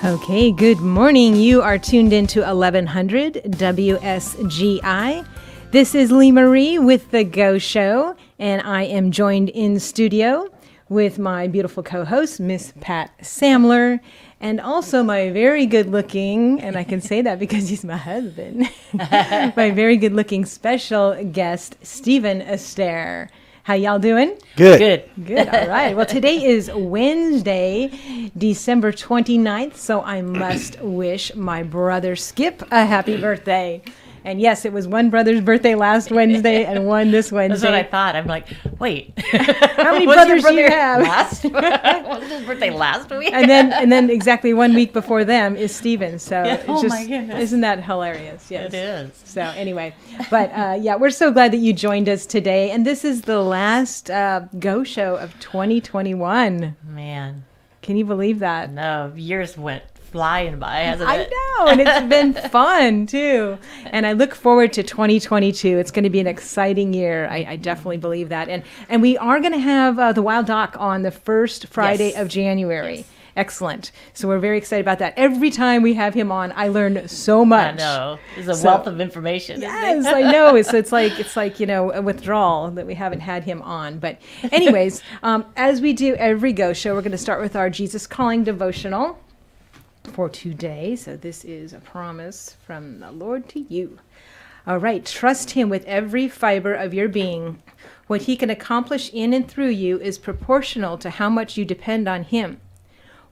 Okay, good morning. You are tuned into 1100 WSGI. This is Lee Marie with The Go Show, and I am joined in studio with my beautiful co-host, Miss Pat Samler, and also my very good-looking, and I can say that because he's my husband, my very good-looking special guest, Stephen Astier. How y'all doing? Good. Good. All right. Well, today is Wednesday, December 29th, so I must wish my brother Skip a happy birthday. And yes, it was one brother's birthday last Wednesday and one this Wednesday. That's what I thought. I'm like, wait. How many brothers do you have? Was his birthday last week? And then exactly 1 week before them is Stephen. So Yeah. it's Oh, just, my goodness. Isn't that hilarious? Yes. It is. So anyway, but yeah, we're so glad that you joined us today. And this is the last Go Show of 2021. Man, Can you believe that? no, years went flying by, hasn't I it? know, and it's been fun too. And I look forward to 2022. It's going to be an exciting year. I definitely believe that. And we are going to have the Wild Doc on the first Friday Yes. of January. Yes. Excellent. So we're very excited about that. Every time we have him on, I learn so much. I know. There's a So- wealth of information. Yes, Isn't it? I know. It's like a withdrawal that we haven't had him on. But anyways, as we do every Go Show, we're going to start with our Jesus Calling devotional for today. So this is a promise from the Lord to you. All right. Trust him with every fiber of your being. What he can accomplish in and through you is proportional to how much you depend on him.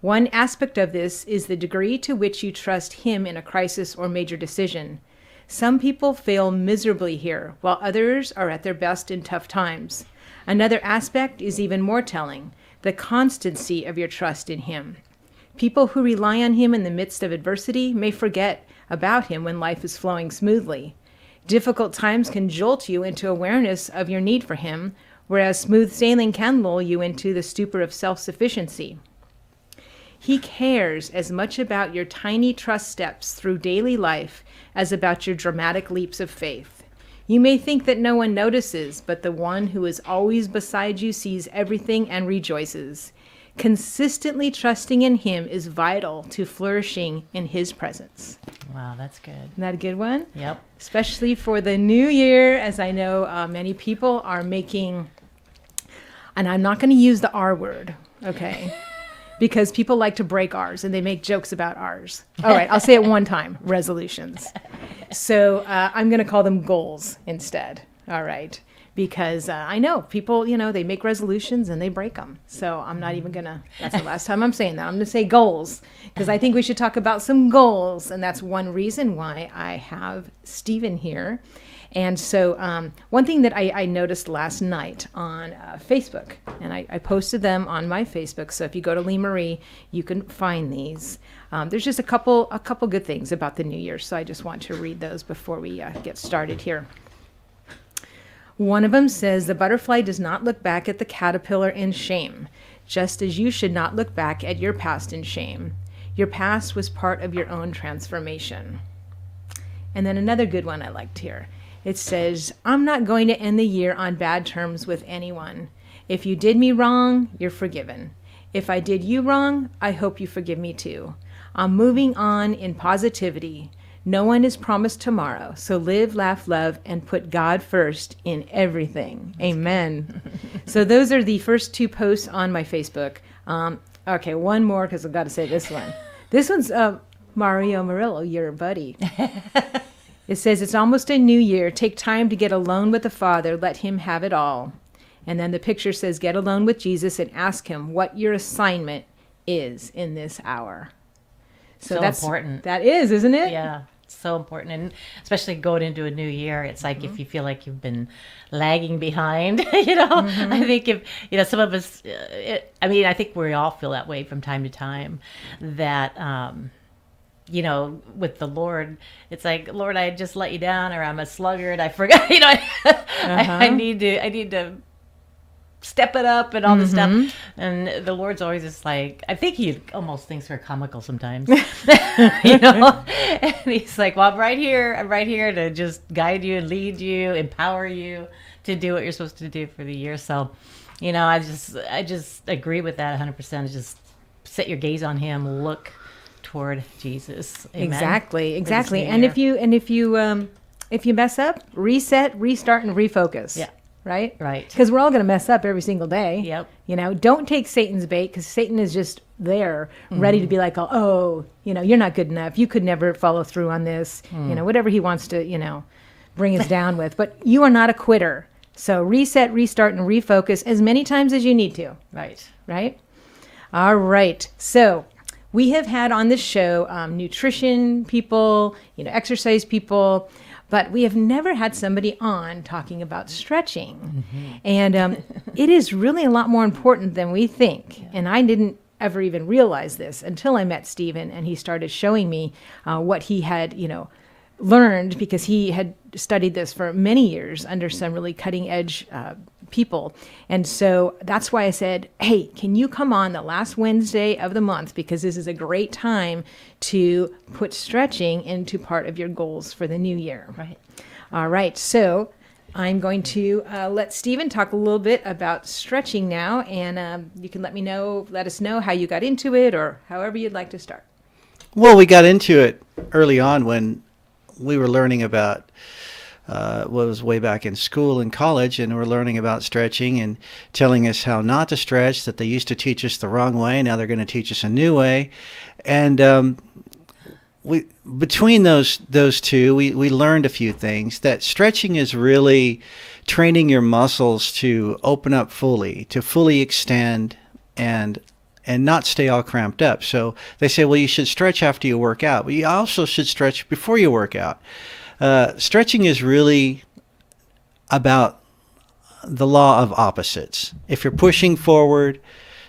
One aspect of this is the degree to which you trust him in a crisis or major decision. Some people fail miserably here, while others are at their best in tough times. Another aspect is even more telling, the constancy of your trust in him. People who rely on him in the midst of adversity may forget about him when life is flowing smoothly. Difficult times can jolt you into awareness of your need for him, whereas smooth sailing can lull you into the stupor of self-sufficiency. He cares as much about your tiny trust steps through daily life as about your dramatic leaps of faith. You may think that no one notices, but the one who is always beside you sees everything and rejoices. Consistently trusting in him is vital to flourishing in his presence. Wow, that's good. Isn't that a good one? Yep. Especially for the new year, as I know many people are making, and I'm not going to use the R word, okay? Because people like to break ours and they make jokes about ours. All right, I'll say it one time, resolutions. So I'm going to call them goals instead. All right. Because I know people, they make resolutions and they break them. So I'm not even going to, that's the last time I'm saying that. I'm going to say goals because I think we should talk about some goals. And that's one reason why I have Stephen here. And so one thing that I noticed last night on Facebook, and I posted them on my Facebook. So if you go to Lee Marie, you can find these. There's just a couple good things about the new year. So I just want to read those before we get started here. One of them says, the butterfly does not look back at the caterpillar in shame, just as you should not look back at your past in shame. Your past was part of your own transformation. And then another good one I liked here. It says, I'm not going to end the year on bad terms with anyone. If you did me wrong, you're forgiven. If I did you wrong, I hope you forgive me too. I'm moving on in positivity. No one is promised tomorrow, so live, laugh, love, and put God first in everything. Amen. So those are the first two posts on my Facebook. Okay, one more because I've got to say this one. This one's Mario Murillo, your buddy. It says, it's almost a new year. Take time to get alone with the Father. Let him have it all. And then the picture says, get alone with Jesus and ask him what your assignment is in this hour. So that's important. That is, isn't it? Yeah, so important. And especially going into a new year, it's like if you feel like you've been lagging behind, I think if, some of us, I think we all feel that way from time to time that, with the Lord, it's like, Lord, I just let you down, or I'm a sluggard. I forgot, I need to step it up and all this stuff. And the Lord's always just like, I think he almost thinks we're comical sometimes, and he's like, well, I'm right here to just guide you and lead you, empower you to do what you're supposed to do for the year. So, I just agree with that 100%. Just set your gaze on him, look toward Jesus. Amen. Exactly. For this new And year. if you mess up, reset, restart, and refocus. Yeah. Right? Right. Because we're all going to mess up every single day. Yep. Don't take Satan's bait, because Satan is just there ready to be like, oh, you're not good enough. You could never follow through on this. Whatever he wants to, bring us down with. But you are not a quitter. So reset, restart, and refocus as many times as you need to. Right. Right? All right. So we have had on this show nutrition people, exercise people, but we have never had somebody on talking about stretching. And it is really a lot more important than we think. Yeah. And I didn't ever even realize this until I met Stephen and he started showing me what he had, learned, because he had studied this for many years under some really cutting edge people. And so that's why I said, hey, can you come on the last Wednesday of the month? Because this is a great time to put stretching into part of your goals for the new year. Right. All right. So I'm going to let Stephen talk a little bit about stretching now. And you can let us know how you got into it, or however you'd like to start. Well, we got into it early on when we were learning about was way back in school and college, and we're learning about stretching and telling us how not to stretch, that they used to teach us the wrong way. Now they're going to teach us a new way. And we between those two, we learned a few things, that stretching is really training your muscles to open up fully, to fully extend and not stay all cramped up. So they say, well, you should stretch after you work out, but you also should stretch before you work out. Stretching is really about the law of opposites. If you're pushing forward,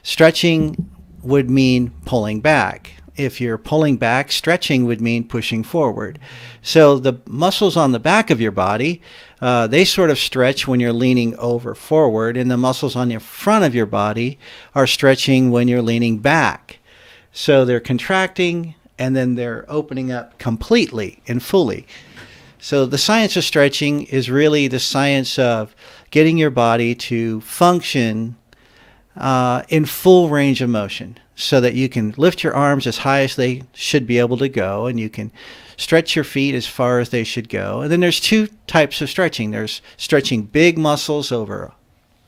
stretching would mean pulling back. If you're pulling back, stretching would mean pushing forward. So the muscles on the back of your body, they sort of stretch when you're leaning over forward, and the muscles on your front of your body are stretching when you're leaning back. So they're contracting, and then they're opening up completely and fully. So the science of stretching is really the science of getting your body to function in full range of motion, so that you can lift your arms as high as they should be able to go, and you can stretch your feet as far as they should go. And then there's two types of stretching. There's stretching big muscles over a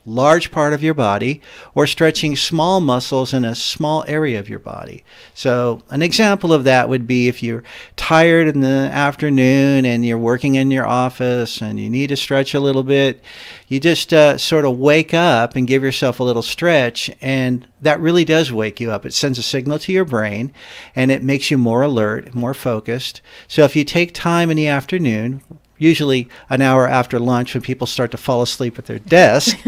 large part of your body, or stretching small muscles in a small area of your body. So an example of that would be if you're tired in the afternoon and you're working in your office and you need to stretch a little bit, you just sort of wake up and give yourself a little stretch, and that really does wake you up. It sends a signal to your brain, and it makes you more alert, more focused. So if you take time in the afternoon, usually an hour after lunch when people start to fall asleep at their desk,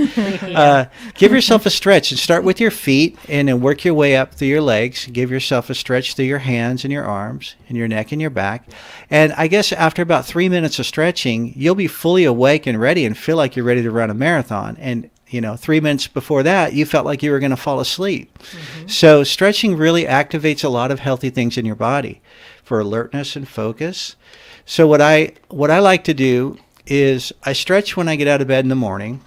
give yourself a stretch, and start with your feet and then work your way up through your legs. Give yourself a stretch through your hands and your arms and your neck and your back. And I guess after about 3 minutes of stretching, you'll be fully awake and ready and feel like you're ready to run a marathon. And 3 minutes before that, you felt like you were going to fall asleep. Mm-hmm. So stretching really activates a lot of healthy things in your body for alertness and focus. So what I like to do is I stretch when I get out of bed in the morning,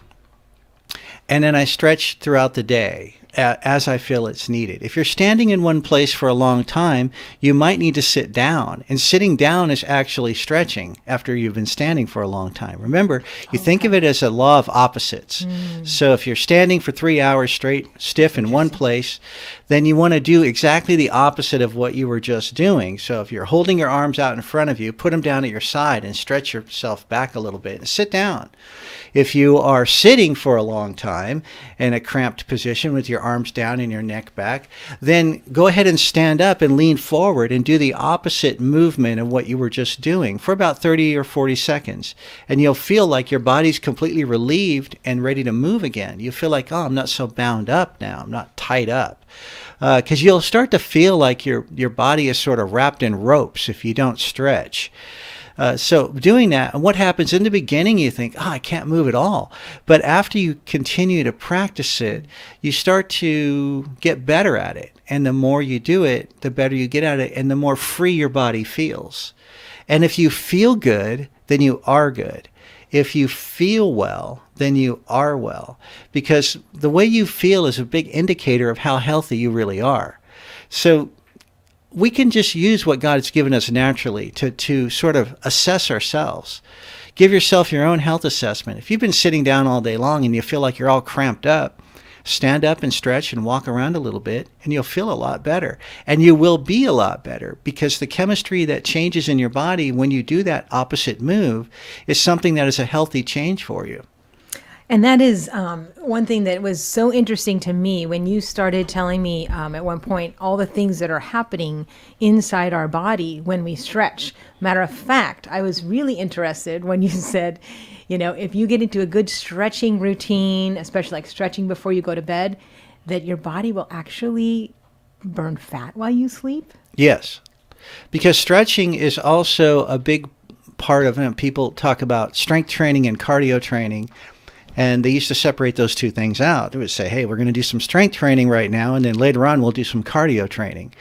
and then I stretch throughout the day as I feel it's needed. If you're standing in one place for a long time, you might need to sit down, and sitting down is actually stretching after you've been standing for a long time. Remember, you think of it as a law of opposites. So if you're standing for 3 hours straight, stiff in one place, then you want to do exactly the opposite of what you were just doing. So if you're holding your arms out in front of you, put them down at your side and stretch yourself back a little bit and sit down. If you are sitting for a long time in a cramped position with your arms down and your neck back, then go ahead and stand up and lean forward and do the opposite movement of what you were just doing for about 30 or 40 seconds. And you'll feel like your body's completely relieved and ready to move again. You feel like, oh, I'm not so bound up now. I'm not tied up. Because you'll start to feel like your body is sort of wrapped in ropes if you don't stretch. So doing that, and what happens in the beginning, you think, I can't move at all. But after you continue to practice it, you start to get better at it. And the more you do it, the better you get at it, and the more free your body feels. And if you feel good, then you are good. If you feel well, then you are well. Because the way you feel is a big indicator of how healthy you really are. So we can just use what God has given us naturally to sort of assess ourselves. Give yourself your own health assessment. If you've been sitting down all day long and you feel like you're all cramped up, stand up and stretch and walk around a little bit, and you'll feel a lot better. And you will be a lot better, because the chemistry that changes in your body when you do that opposite move is something that is a healthy change for you. And that is one thing that was so interesting to me when you started telling me at one point all the things that are happening inside our body when we stretch. Matter of fact, I was really interested when you said, if you get into a good stretching routine, especially like stretching before you go to bed, that your body will actually burn fat while you sleep. Yes, because stretching is also a big part of people talk about strength training and cardio training. And they used to separate those two things out. They would say, hey, we're going to do some strength training right now, and then later on we'll do some cardio training.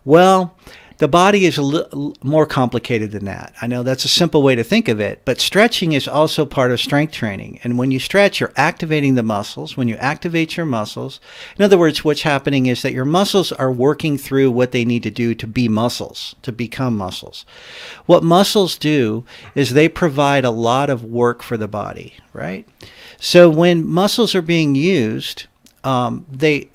Well, the body is a little more complicated than that. I know that's a simple way to think of it, but stretching is also part of strength training. And when you stretch, you're activating the muscles. When you activate your muscles, in other words, what's happening is that your muscles are working through what they need to do to be muscles, to become muscles. What muscles do is they provide a lot of work for the body, right? So when muscles are being used, they're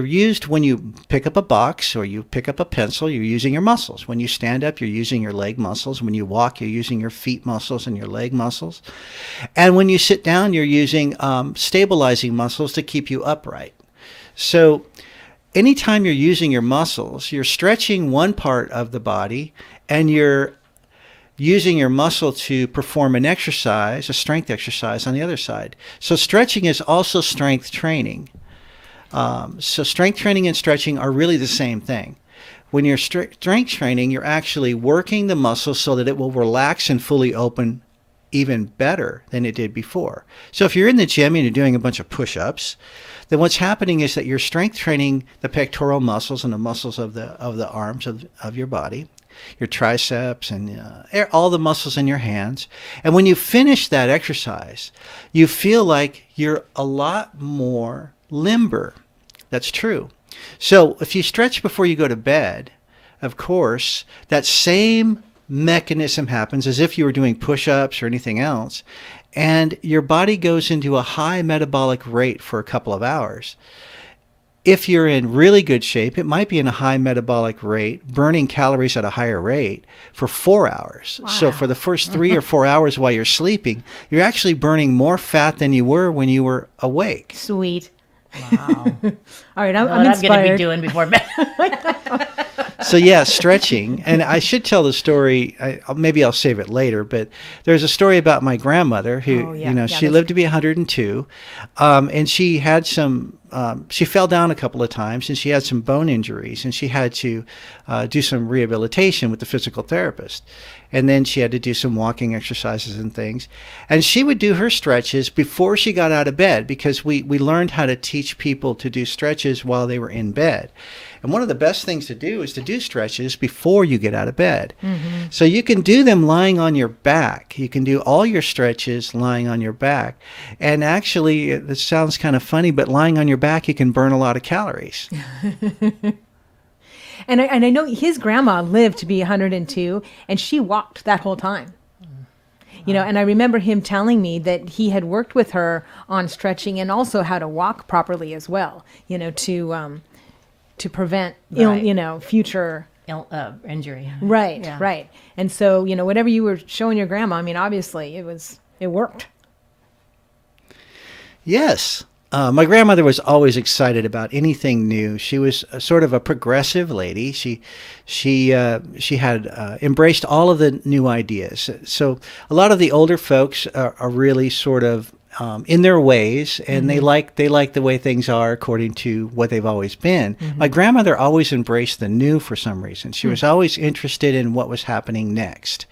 used when you pick up a box or you pick up a pencil. You're using your muscles. When you stand up, you're using your leg muscles. When you walk, you're using your feet muscles and your leg muscles. And when you sit down, you're using stabilizing muscles to keep you upright. So anytime you're using your muscles, you're stretching one part of the body, and you're using your muscle to perform an exercise, a strength exercise on the other side. So stretching is also strength training. So strength training and stretching are really the same thing. When you're strength training, you're actually working the muscle so that it will relax and fully open even better than it did before. So if you're in the gym and you're doing a bunch of push-ups, then what's happening is that you're strength training the pectoral muscles and the muscles of the arms of your body, your triceps, and all the muscles in your hands. And when you finish that exercise, you feel like you're a lot more limber. That's true. So if you stretch before you go to bed, of course, that same mechanism happens as if you were doing push-ups or anything else, and your body goes into a high metabolic rate for a couple of hours. If you're in really good shape, it might be in a high metabolic rate, burning calories at a higher rate for 4 hours. Wow. So for the first 3 or 4 hours while you're sleeping, you're actually burning more fat than you were when you were awake. Sweet. Wow. All right, I'm I'm going to inspired. be doing before bed. So yeah, stretching. And I should tell the story, maybe I'll save it later, but there's a story about my grandmother who, she lived to be 102. And she had she fell down a couple of times, and she had some bone injuries, and she had to do some rehabilitation with the physical therapist. And then she had to do some walking exercises and things. And she would do her stretches before she got out of bed, because we learned how to teach people to do stretches while they were in bed. And one of the best things to do is to do stretches before you get out of bed. Mm-hmm. So you can do them lying on your back. You can do all your stretches lying on your back. And actually, this sounds kind of funny, but lying on your back, you can burn a lot of calories. And I know his grandma lived to be 102, and she walked that whole time. And I remember him telling me that he had worked with her on stretching and also how to walk properly as well, to prevent, future injury. Right, Yeah. right. And so, whatever you were showing your grandma, I mean, obviously it worked. Yes. My grandmother was always excited about anything new. She was sort of a progressive lady. She had embraced all of the new ideas. So a lot of the older folks are really sort of in their ways, and they like the way things are according to what they've always been. My grandmother always embraced the new for some reason. She was always interested in what was happening next.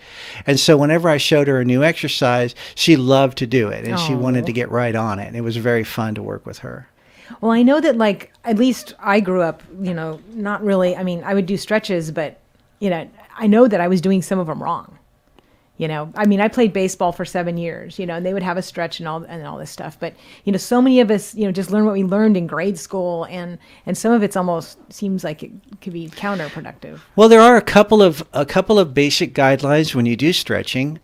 And so whenever I showed her a new exercise, she loved to do it, and she wanted to get right on it. And it was very fun to work with her. Well, I know that, like, at least I grew up, not really, I mean, I would do stretches, but, I know that I was doing some of them wrong. I mean, I played baseball for 7 years, and they would have a stretch and all this stuff. But, so many of us, just learn what we learned in grade school, and some of it's almost seems like it could be counterproductive. Well, there are a couple of basic guidelines when you do stretching.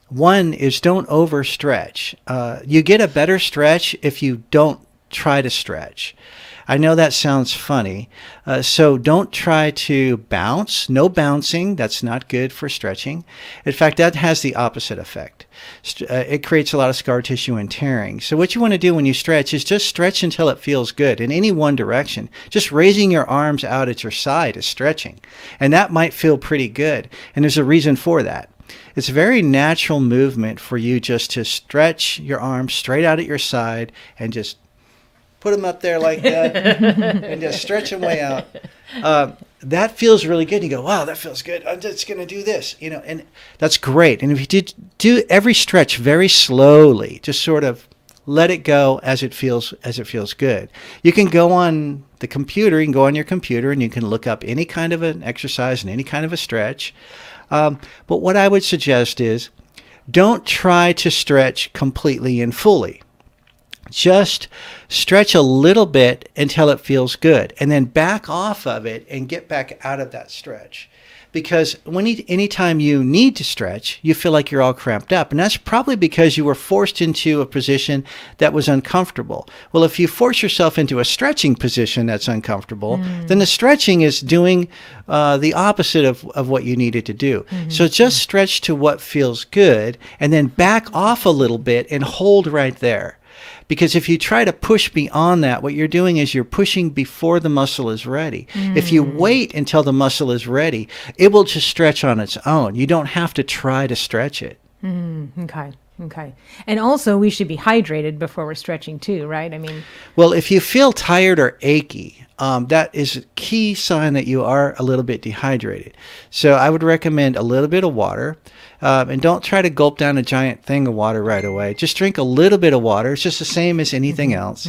One is don't overstretch. You get a better stretch if you don't try to stretch. I know that sounds funny. So don't try to bounce. No bouncing. That's not good for stretching. In fact, that has the opposite effect. It creates a lot of scar tissue and tearing. So what you want to do when you stretch is just stretch until it feels good in any one direction. Just raising your arms out at your side is stretching. And that might feel pretty good. And there's a reason for that. It's a very natural movement for you just to stretch your arms straight out at your side and just put them up there like that and just stretch them way out. That feels really good. You go, wow, that feels good. I'm just going to do this, and that's great. And if you do every stretch very slowly, just sort of let it go as it feels good. You can go on the computer, you can go on your computer and you can look up any kind of an exercise and any kind of a stretch. But what I would suggest is don't try to stretch completely and fully. Just stretch a little bit until it feels good, and then back off of it and get back out of that stretch. Because anytime you need to stretch, you feel like you're all cramped up. And that's probably because you were forced into a position that was uncomfortable. Well, if you force yourself into a stretching position that's uncomfortable, then the stretching is doing the opposite of what you needed to do. So just stretch to what feels good, and then back off a little bit and hold right there. Because if you try to push beyond that, what you're doing is you're pushing before the muscle is ready. If you wait until the muscle is ready, it will just stretch on its own. You don't have to try to stretch it. Okay. And also, we should be hydrated before we're stretching too, right? I mean, well, if you feel tired or achy, that is a key sign that you are a little bit dehydrated. So I would recommend a little bit of water. And don't try to gulp down a giant thing of water right away. Just drink a little bit of water. It's just the same as anything else.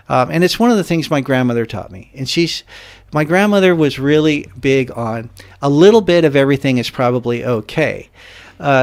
And it's one of the things my grandmother taught me. And my grandmother was really big on a little bit of everything is probably okay.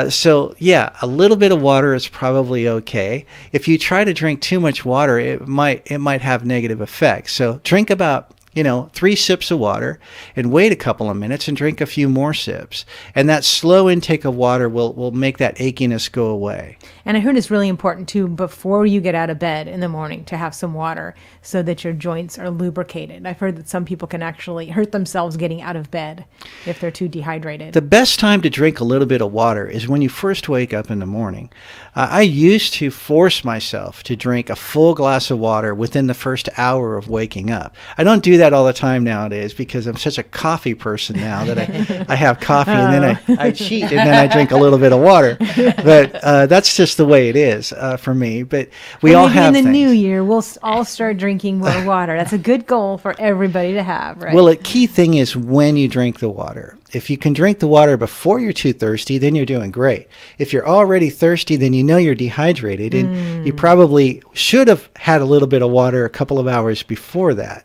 So yeah, a little bit of water is probably okay. If you try to drink too much water, it might have negative effects. So drink about 3 sips of water and wait a couple of minutes and drink a few more sips. And that slow intake of water will make that achiness go away. And I heard it's really important too, before you get out of bed in the morning, to have some water so that your joints are lubricated. I've heard that some people can actually hurt themselves getting out of bed if they're too dehydrated. The best time to drink a little bit of water is when you first wake up in the morning. I used to force myself to drink a full glass of water within the first hour of waking up. I don't do that all the time nowadays because I'm such a coffee person now that I have coffee and then I cheat and then I drink a little bit of water. But that's just the way it is for me. But we all have in the things. New Year, we'll all start drinking more water. That's a good goal for everybody to have, right? Well, the key thing is when you drink the water. If you can drink the water before you're too thirsty, then you're doing great. If you're already thirsty, then you know you're dehydrated, and you probably should have had a little bit of water a couple of hours before that.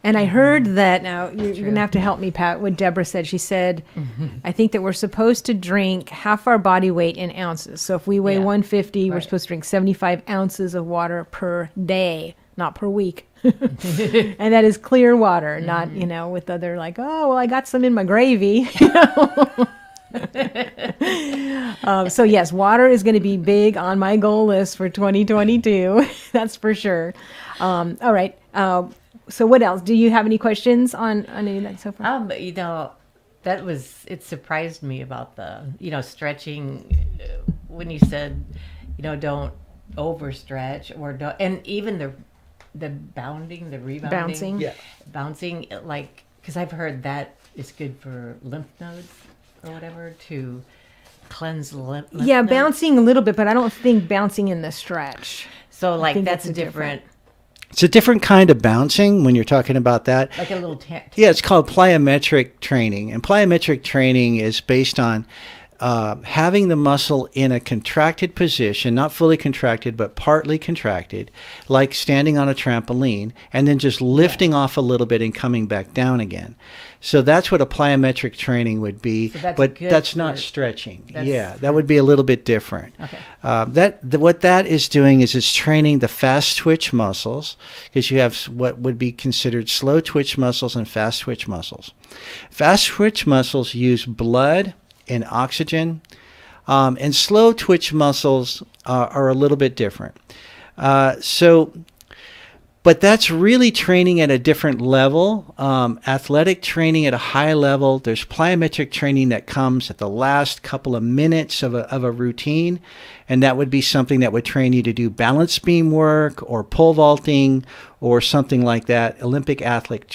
And I heard that, now you're going to have to help me, Pat, what Deborah said. She said, I think that we're supposed to drink half our body weight in ounces. So if we weigh 150, we're supposed to drink 75 ounces of water per day, not per week. And that is clear water, not, with other like, oh, well, I got some in my gravy. So yes, water is going to be big on my goal list for 2022. That's for sure. All right. So what else? Do you have any questions on any of that so far? It surprised me about the, stretching when you said, don't overstretch or don't, and even the bounding, the rebounding. Bouncing, like, because I've heard that is good for lymph nodes or whatever, to cleanse lymph nodes. Bouncing a little bit, but I don't think bouncing in the stretch. So like that's a different. It's a different kind of bouncing when you're talking about that. Like a little Yeah, it's called plyometric training. And plyometric training is based on having the muscle in a contracted position, not fully contracted, but partly contracted, like standing on a trampoline, and then just lifting off a little bit and coming back down again. So that's what a plyometric training would be, So that's but good that's for- not stretching. that's- Yeah, that would be a little bit different. Okay. What that is doing is it's training the fast twitch muscles, because you have what would be considered slow twitch muscles and fast twitch muscles. Fast twitch muscles use blood and oxygen, and slow twitch muscles are a little bit different. But that's really training at a different level. Athletic training at a high level. There's plyometric training that comes at the last couple of minutes of a routine, and that would be something that would train you to do balance beam work or pole vaulting or something like that, Olympic athletic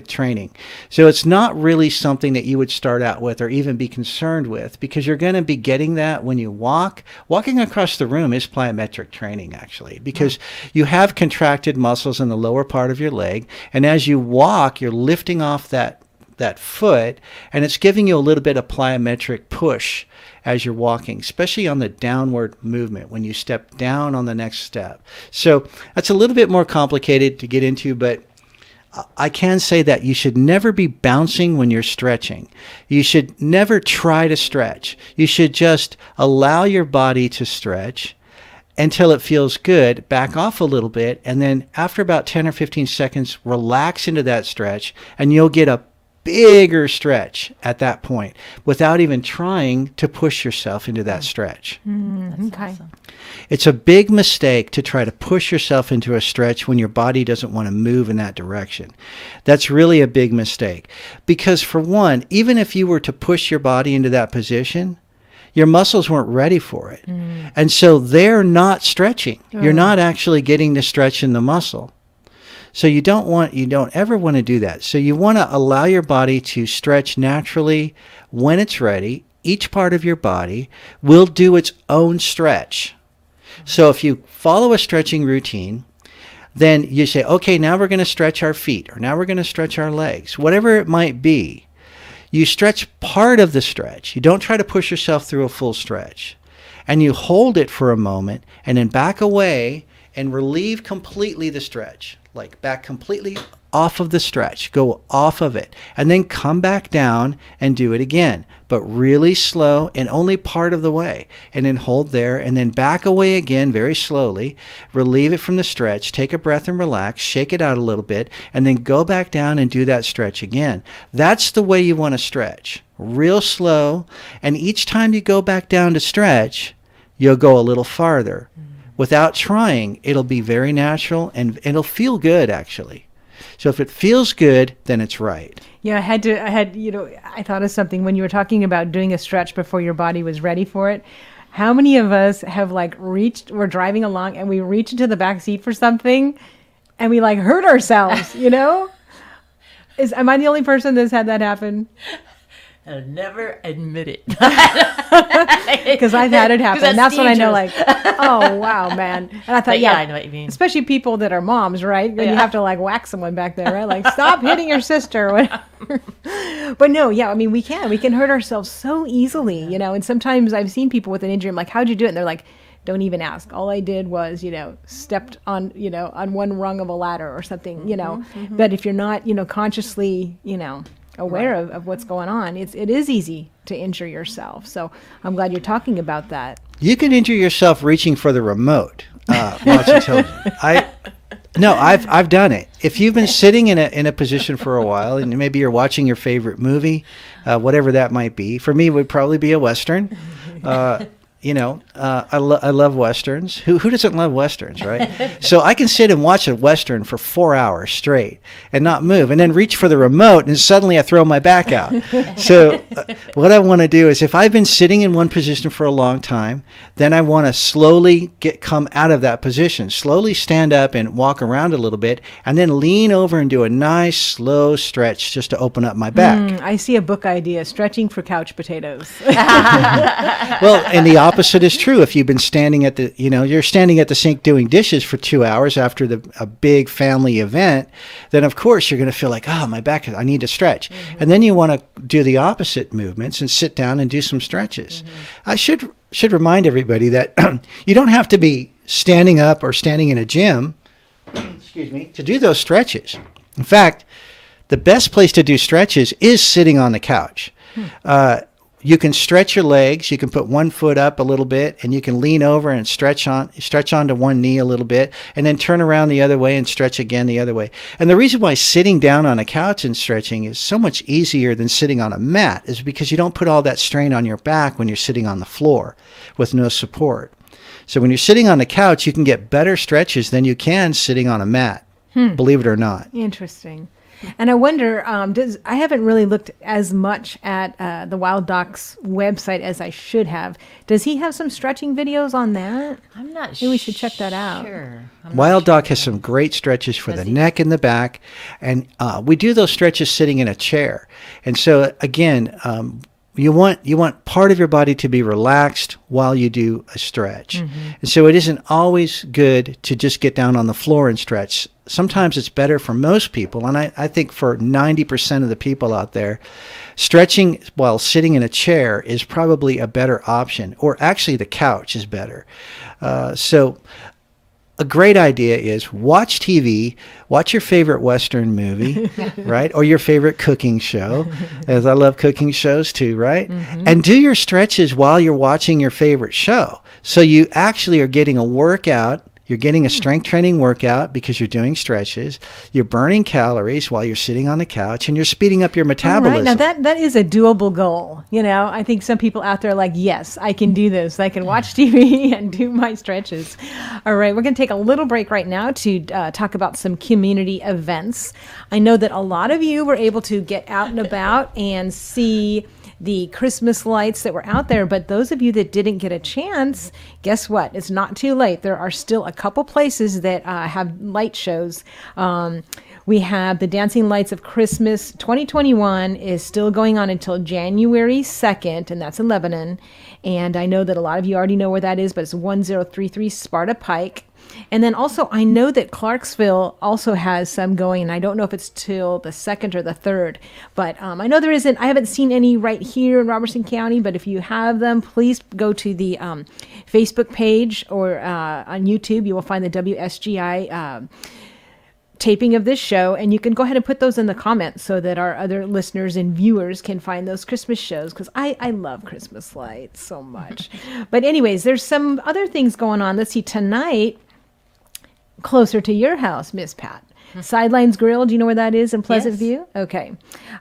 training. So it's not really something that you would start out with or even be concerned with, because you're going to be getting that when you walk. Walking across the room is plyometric training, actually, because you have contracted muscles in the lower part of your leg, and as you walk, you're lifting off that foot, and it's giving you a little bit of plyometric push as you're walking, especially on the downward movement when you step down on the next step. So that's a little bit more complicated to get into, but I can say that you should never be bouncing when you're stretching. You should never try to stretch. You should just allow your body to stretch until it feels good, back off a little bit, and then after about 10 or 15 seconds, relax into that stretch, and you'll get a bigger stretch at that point without even trying to push yourself into that stretch. Okay. Awesome. It's a big mistake to try to push yourself into a stretch when your body doesn't want to move in that direction. That's really a big mistake, because for one, even if you were to push your body into that position, your muscles weren't ready for it. And so they're not stretching. You're not actually getting the stretch in the muscle. So you don't ever want to do that. So you want to allow your body to stretch naturally when it's ready. Each part of your body will do its own stretch. So if you follow a stretching routine, then you say, okay, now we're going to stretch our feet, or now we're going to stretch our legs, whatever it might be. You stretch part of the stretch. You don't try to push yourself through a full stretch. And you hold it for a moment and then back away and relieve completely the stretch. Like back completely off of the stretch, go off of it, and then come back down and do it again, but really slow and only part of the way, and then hold there and then back away again very slowly, relieve it from the stretch, take a breath and relax, shake it out a little bit, and then go back down and do that stretch again. That's the way you want to stretch, real slow, and each time you go back down to stretch, you'll go a little farther. Without trying, it'll be very natural and it'll feel good, actually. So if it feels good, then it's right. Yeah, I thought of something when you were talking about doing a stretch before your body was ready for it. How many of us have we're driving along and we reach into the back seat for something and we hurt ourselves, Am I the only person that's had that happen? I'll never admit it. Because I've had it happen. that's That's when I know, dangerous. oh, wow, man. And I thought, But yeah, I know what you mean. especially people that are moms, right? And you Yeah. have to whack someone back there, right? Stop hitting your sister. Or whatever. But no, yeah, I mean, we can hurt ourselves so easily, and sometimes I've seen people with an injury. I'm like, how'd you do it? And they're like, don't even ask. All I did was, stepped on, on one rung of a ladder or something, But if you're not, consciously, aware of what's going on, it is easy to injure yourself. So I'm glad you're talking about that. You can injure yourself reaching for the remote. Watching television. I've done it. If you've been sitting in a position for a while, and maybe you're watching your favorite movie, whatever that might be. For me, it would probably be a Western. I love Westerns. Who doesn't love Westerns, right? So I can sit and watch a Western for 4 hours straight and not move, and then reach for the remote, and suddenly I throw my back out. So what I want to do is, if I've been sitting in one position for a long time, then I want to slowly come out of that position, slowly stand up and walk around a little bit, and then lean over and do a nice slow stretch just to open up my back. I see a book idea, stretching for couch potatoes. Well, and the opposite is true. If you've been standing at you're standing at the sink doing dishes for 2 hours after a big family event, then of course you're going to feel like, oh, my back, I need to stretch. Mm-hmm. And then you want to do the opposite movements and sit down and do some stretches. Mm-hmm. I should remind everybody that you don't have to be standing up or standing in a gym, excuse me, to do those stretches. In fact, the best place to do stretches is sitting on the couch. You can stretch your legs. You can put one foot up a little bit, and you can lean over and stretch onto one knee a little bit, and then turn around the other way and stretch again the other way. And the reason why sitting down on a couch and stretching is so much easier than sitting on a mat is because you don't put all that strain on your back when you're sitting on the floor with no support. So when you're sitting on the couch, you can get better stretches than you can sitting on a mat, believe it or not. Interesting. And I wonder, I haven't really looked as much at the Wild Doc's website as I should have. Does he have some stretching videos on that? I'm not Maybe we should check that out. Wild Doc has some great stretches for the neck and the back. And we do those stretches sitting in a chair. And so, again, you want part of your body to be relaxed while you do a stretch. Mm-hmm. And so it isn't always good to just get down on the floor and stretch. Sometimes it's better for most people, and I think for 90% of the people out there, stretching while sitting in a chair is probably a better option, or actually the couch is better. So a great idea is watch TV, watch your favorite Western movie, right? Or your favorite cooking show, as I love cooking shows too, right? Mm-hmm. And do your stretches while you're watching your favorite show. So you actually are getting a workout. You're getting a strength training workout because you're doing stretches. You're burning calories while you're sitting on the couch, and you're speeding up your metabolism. All right. Now that is a doable goal. I think some people out there are like, yes, I can do this. I can watch TV and do my stretches. All right, we're going to take a little break right now to talk about some community events. I know that a lot of you were able to get out and about and see the Christmas lights that were out there, but those of you that didn't get a chance, guess what? It's not too late. There are still a couple places that have light shows. We have the Dancing Lights of Christmas 2021 is still going on until January 2nd, and that's in Lebanon. And I know that a lot of you already know where that is, but it's 1033 Sparta Pike. And then also, I know that Clarksville also has some going, and I don't know if it's till the 2nd or the 3rd, but I know there isn't. I haven't seen any right here in Robertson County, but if you have them, please go to the Facebook page or on YouTube. You will find the WSGI taping of this show, and you can go ahead and put those in the comments so that our other listeners and viewers can find those Christmas shows, because I love Christmas lights so much. But anyways, there's some other things going on. Let's see, tonight, closer to your house, Miss Pat. Sidelines Grill, do you know where that is in Pleasant View? Okay.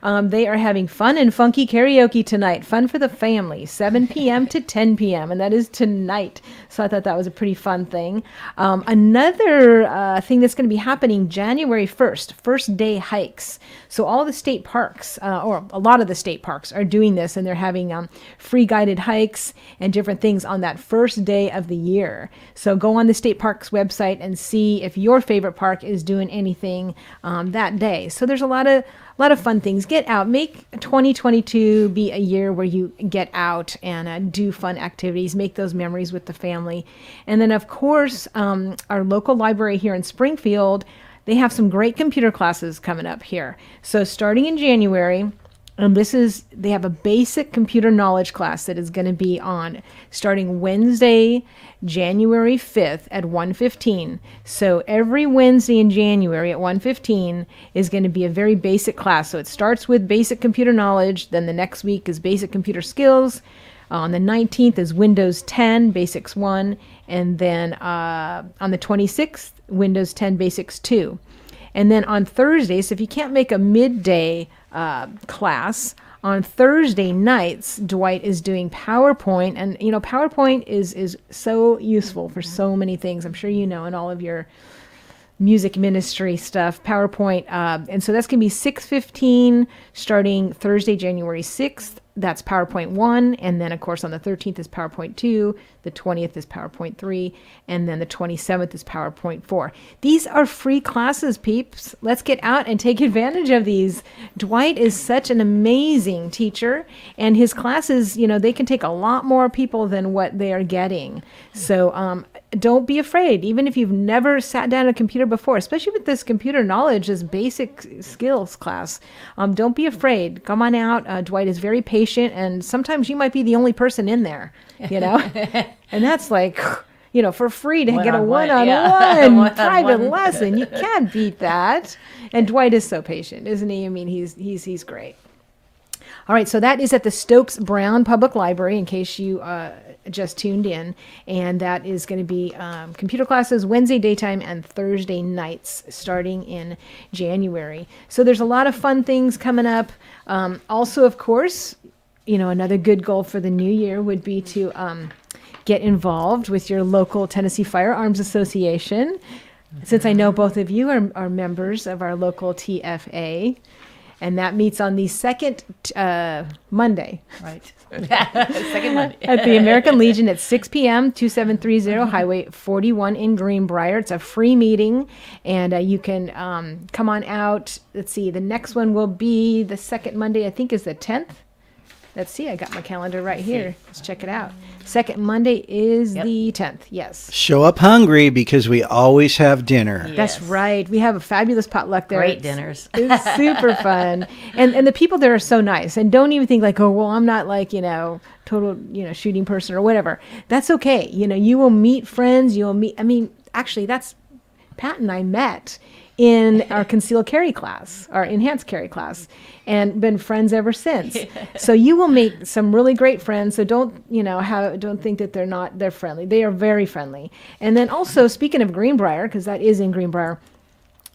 They are having fun and funky karaoke tonight. Fun for the family, 7 p.m. to 10 p.m., and that is tonight. So I thought that was a pretty fun thing. Another thing that's going to be happening January 1st, first day hikes. So all the state parks, or a lot of the state parks, are doing this, and they're having free guided hikes and different things on that first day of the year. So go on the state parks website and see if your favorite park is doing anything that day. So there's a lot of fun things. Get out. Make 2022 be a year where you get out and do fun activities. Make those memories with the family. And then, of course, our local library here in Springfield, they have some great computer classes coming up here. So starting in January, and they have a basic computer knowledge class that is going to be on starting Wednesday, January 5th at 1:15. So every Wednesday in January at 1:15 is going to be a very basic class. So it starts with basic computer knowledge. Then the next week is basic computer skills. On the 19th is Windows 10 Basics 1. And then on the 26th, Windows 10 Basics 2. And then on Thursdays, if you can't make a midday class, on Thursday nights, Dwight is doing PowerPoint. And, PowerPoint is so useful for so many things. I'm sure you know in all of your music ministry stuff, PowerPoint. And so that's going to be 6:15 starting Thursday, January 6th. That's PowerPoint 1. And then, of course, on the 13th is PowerPoint 2. The 20th is PowerPoint 3. And then the 27th is PowerPoint 4. These are free classes, peeps. Let's get out and take advantage of these. Dwight is such an amazing teacher. And his classes, they can take a lot more people than what they are getting. So don't be afraid. Even if you've never sat down at a computer before, especially with this computer knowledge, this basic skills class, don't be afraid. Come on out. Dwight is very patient. And sometimes you might be the only person in there, and that's like, for free to get a one-on-one private lesson. You can't beat that. And Dwight is so patient, isn't he? I mean, he's great. All right, so that is at the Stokes Brown Public Library, in case you just tuned in. And that is going to be computer classes Wednesday daytime and Thursday nights starting in January. So there's a lot of fun things coming up. Also, of course, another good goal for the new year would be to get involved with your local Tennessee Firearms Association. Since I know both of you are members of our local TFA. And that meets on the second Monday. Right. Second Monday. At the American Legion at 6 p.m., 2730 Highway 41 in Greenbrier. It's a free meeting, and you can come on out. Let's see, the next one will be the second Monday, I think is the 10th. Let's see, I got my calendar right here. Let's check it out. Second Monday is the 10th, yes. Show up hungry because we always have dinner. Yes. That's right. We have a fabulous potluck there. Great dinners. It's super fun. And the people there are so nice. And don't even think like, oh, well, I'm not like, total, shooting person or whatever. That's okay. You will meet friends. Actually, that's Pat and I met in our concealed carry class, our enhanced carry class, and been friends ever since. So you will make some really great friends. So don't think that they're friendly. They are very friendly. And then also, speaking of Greenbrier, because that is in Greenbrier,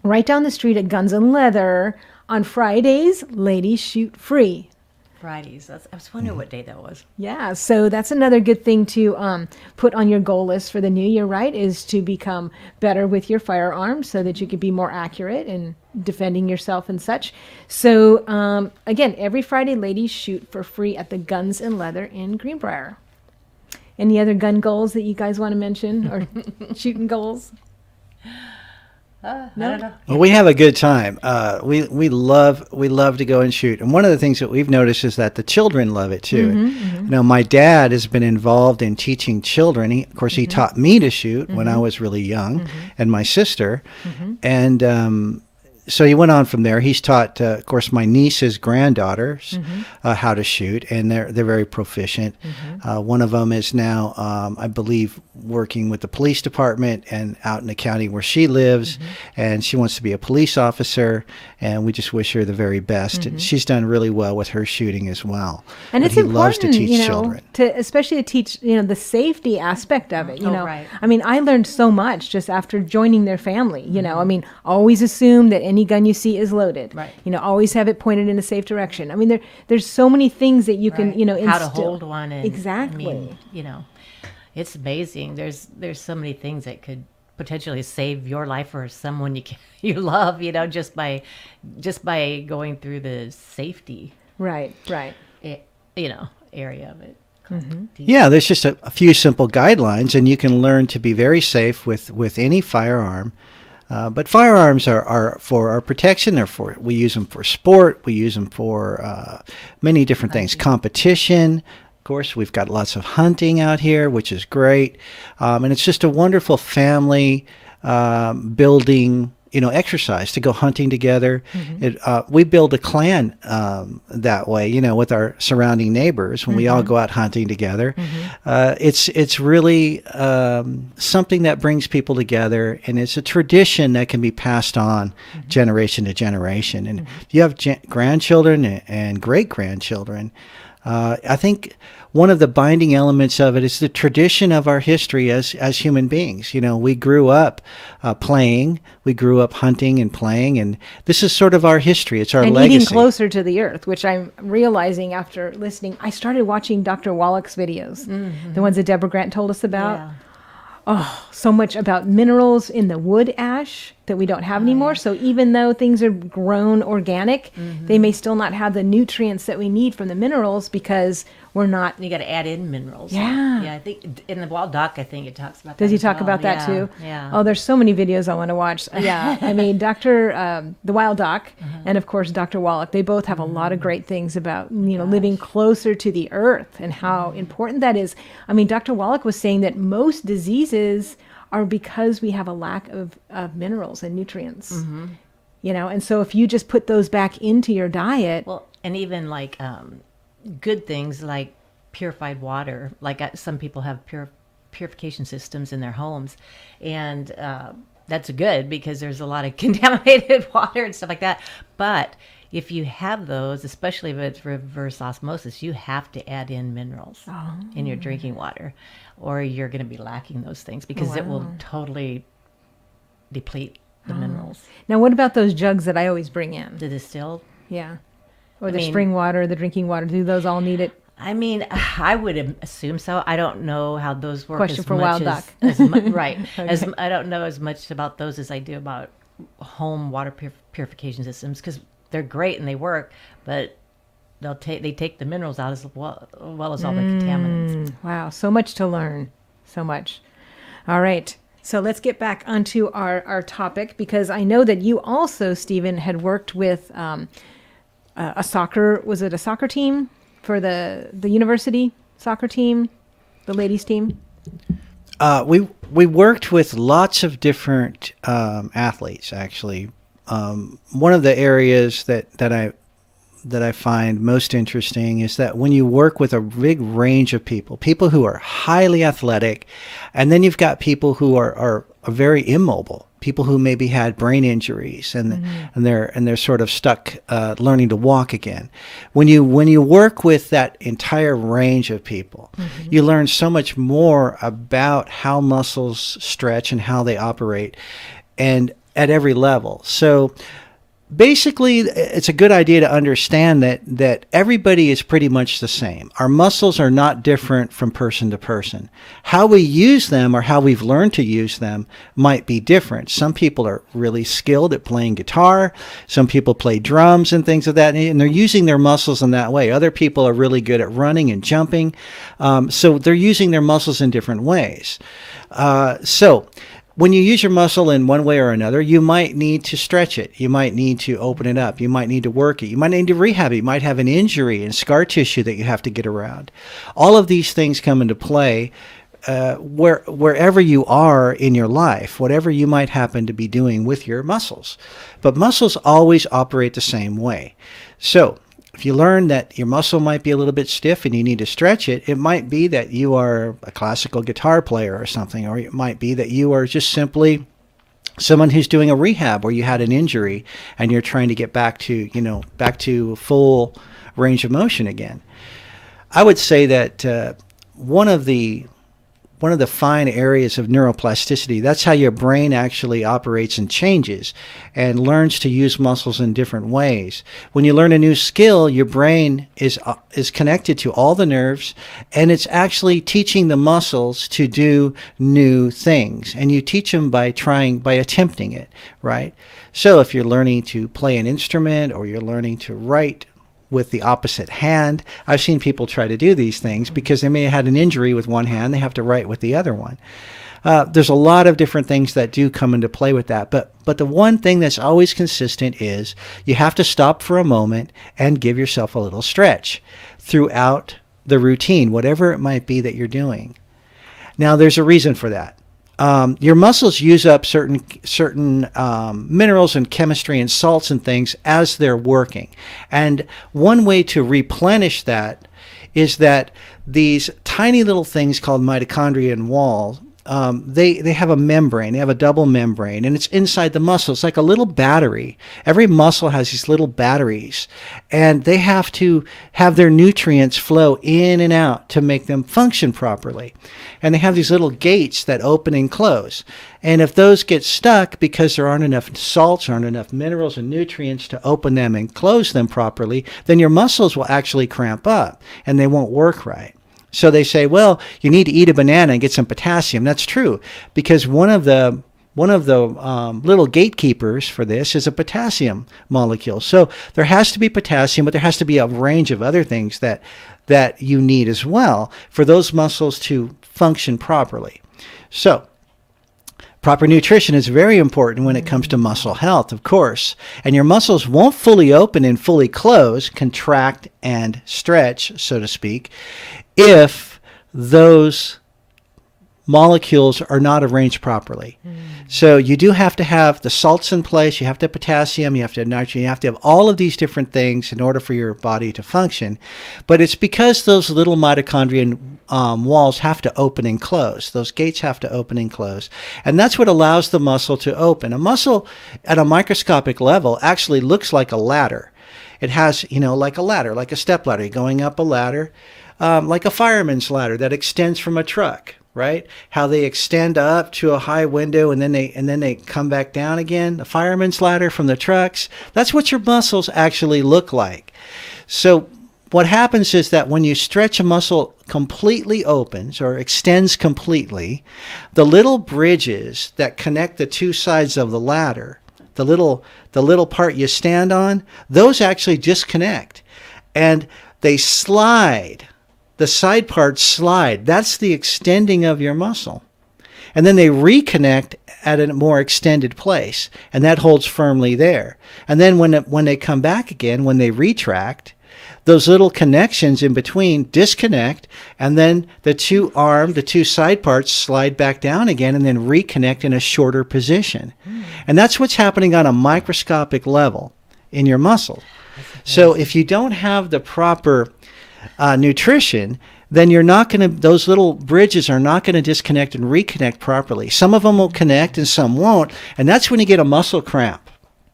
right down the street at Guns and Leather, on Fridays, ladies shoot free. Fridays. I was wondering what day that was. Yeah, so that's another good thing to put on your goal list for the new year, right? Is to become better with your firearms so that you can be more accurate in defending yourself and such. So again, every Friday, ladies shoot for free at the Guns and Leather in Greenbrier. Any other gun goals that you guys want to mention or shooting goals? I don't know. Well, we have a good time. We love to go and shoot. And one of the things that we've noticed is that the children love it too. My dad has been involved in teaching children. He taught me to shoot when I was really young, and my sister. And so he went on from there. He's taught, of course, my niece's granddaughters how to shoot, and they're very proficient. One of them is now, I believe, working with the police department and out in the county where she lives, and she wants to be a police officer, and we just wish her the very best. And she's done really well with her shooting as well. And but it's he important, loves to teach children. especially to teach, the safety aspect of it. Right. I mean, I learned so much just after joining their family. I mean, always assume that any gun you see is loaded. Right. Always have it pointed in a safe direction. I mean, there's so many things that you can, how to instill. hold one. And, Exactly. It's amazing. There's so many things that could potentially save your life or someone you love. Just by going through the safety. Right. Area of it. Yeah, there's just a few simple guidelines, and you can learn to be very safe with any firearm. But firearms are for our protection. We use them for sport. We use them for many different things. Competition. Of course, we've got lots of hunting out here, which is great. And it's just a wonderful family building exercise to go hunting together. We build a clan that way, with our surrounding neighbors when we all go out hunting together. It's really something that brings people together, and it's a tradition that can be passed on generation to generation. And if you have grandchildren and great-grandchildren, I think one of the binding elements of it is the tradition of our history as human beings. We grew up playing, we grew up hunting and playing, and this is sort of our history. It's our and legacy. Eating closer to the earth, which I'm realizing after listening. I started watching Dr. Wallach's videos, the ones that Deborah Grant told us about. Yeah. Oh, so much about minerals in the wood ash that we don't have anymore. So even though things are grown organic, they may still not have the nutrients that we need from the minerals because we're not. You got to add in minerals. Yeah. Yeah, I think in the Wild Duck, I think it talks about that. Does he as talk well. about that too? Yeah. Oh, there's so many videos I want to watch. Yeah. I mean, the Wild Duck and of course Dr. Wallach, they both have a lot of great things about, living closer to the earth and how important that is. I mean, Dr. Wallach was saying that most diseases are because we have a lack of minerals and nutrients. And so if you just put those back into your diet. Well, and even like good things like purified water, like some people have purification systems in their homes, and that's good because there's a lot of contaminated water and stuff like that. But if you have those, especially if it's reverse osmosis, you have to add in minerals in your drinking water, or you're going to be lacking those things because it will totally deplete the minerals. Now, what about those jugs that I always bring in? The distilled? Yeah. Or the spring water, the drinking water. Do those all need it? I mean, I would assume so. I don't know how those work. Question as for much Wild as, Duck. right. Okay. I don't know as much about those as I do about home water purification systems because they're great and they work, but they take the minerals out as well as all the contaminants. Wow, so much to learn. So much. All right. So let's get back onto our topic because I know that you also, Stephen, had worked with a soccer team for the university soccer team, the ladies team? We worked with lots of different athletes, actually. One of the areas that I find most interesting is that when you work with a big range of people who are highly athletic, and then you've got people who are very immobile, people who maybe had brain injuries and they're sort of stuck learning to walk again. When you work with that entire range of people, you learn so much more about how muscles stretch and how they operate, and at every level. So basically, it's a good idea to understand that everybody is pretty much the same. Our muscles are not different from person to person. How we use them or how we've learned to use them might be different. Some people are really skilled at playing guitar. Some people play drums and things of that, and they're using their muscles in that way. Other people are really good at running and jumping. So they're using their muscles in different ways. So when you use your muscle in one way or another, you might need to stretch it. You might need to open it up. You might need to work it. You might need to rehab it. You might have an injury and scar tissue that you have to get around. All of these things come into play wherever you are in your life, whatever you might happen to be doing with your muscles. But muscles always operate the same way. So if you learn that your muscle might be a little bit stiff and you need to stretch it, it might be that you are a classical guitar player or something, or it might be that you are just simply someone who's doing a rehab or you had an injury and you're trying to get back to full range of motion again. I would say that one of the fine areas of neuroplasticity, that's how your brain actually operates and changes and learns to use muscles in different ways. When you learn a new skill, your brain is connected to all the nerves, and it's actually teaching the muscles to do new things. And you teach them by attempting it, right? So if you're learning to play an instrument or you're learning to write with the opposite hand. I've seen people try to do these things because they may have had an injury with one hand. They have to write with the other one. There's a lot of different things that do come into play with that. But the one thing that's always consistent is you have to stop for a moment and give yourself a little stretch throughout the routine, whatever it might be that you're doing. Now, there's a reason for that. Your muscles use up certain minerals and chemistry and salts and things as they're working. And one way to replenish that is that these tiny little things called mitochondrial walls, they have a membrane. They have a double membrane, and it's inside the muscle. It's like a little battery. Every muscle has these little batteries, and they have to have their nutrients flow in and out to make them function properly. And they have these little gates that open and close. And if those get stuck because there aren't enough salts, aren't enough minerals and nutrients to open them and close them properly, then your muscles will actually cramp up, and they won't work right. So they say, well, you need to eat a banana and get some potassium. That's true, because one of the little gatekeepers for this is a potassium molecule. So there has to be potassium, but there has to be a range of other things that you need as well for those muscles to function properly. So proper nutrition is very important when it comes to muscle health, of course. And your muscles won't fully open and fully close, contract and stretch, so to speak, if those molecules are not arranged properly. So you do have to have the salts in place, you have to have potassium, you have to have nitrogen, you have to have all of these different things in order for your body to function. But it's because those little mitochondrial walls have to open and close. Those gates have to open and close. And that's what allows the muscle to open. A muscle at a microscopic level actually looks like a ladder. It has, like a ladder, like a step ladder, going up a ladder, like a fireman's ladder that extends from a truck. Right? How they extend up to a high window and then they come back down again. The fireman's ladder from the trucks. That's what your muscles actually look like. So what happens is that when you stretch a muscle completely opens or extends completely, the little bridges that connect the two sides of the ladder, the little part you stand on, those actually disconnect and they slide. The side parts slide. That's the extending of your muscle. And then they reconnect at a more extended place, and that holds firmly there. And then when they come back again, when they retract, those little connections in between disconnect, and then the two side parts slide back down again and then reconnect in a shorter position. And that's what's happening on a microscopic level in your muscle. So if you don't have the proper nutrition, then you're not going to, those little bridges are not going to disconnect and reconnect properly. Some of them will connect and some won't, and that's when you get a muscle cramp.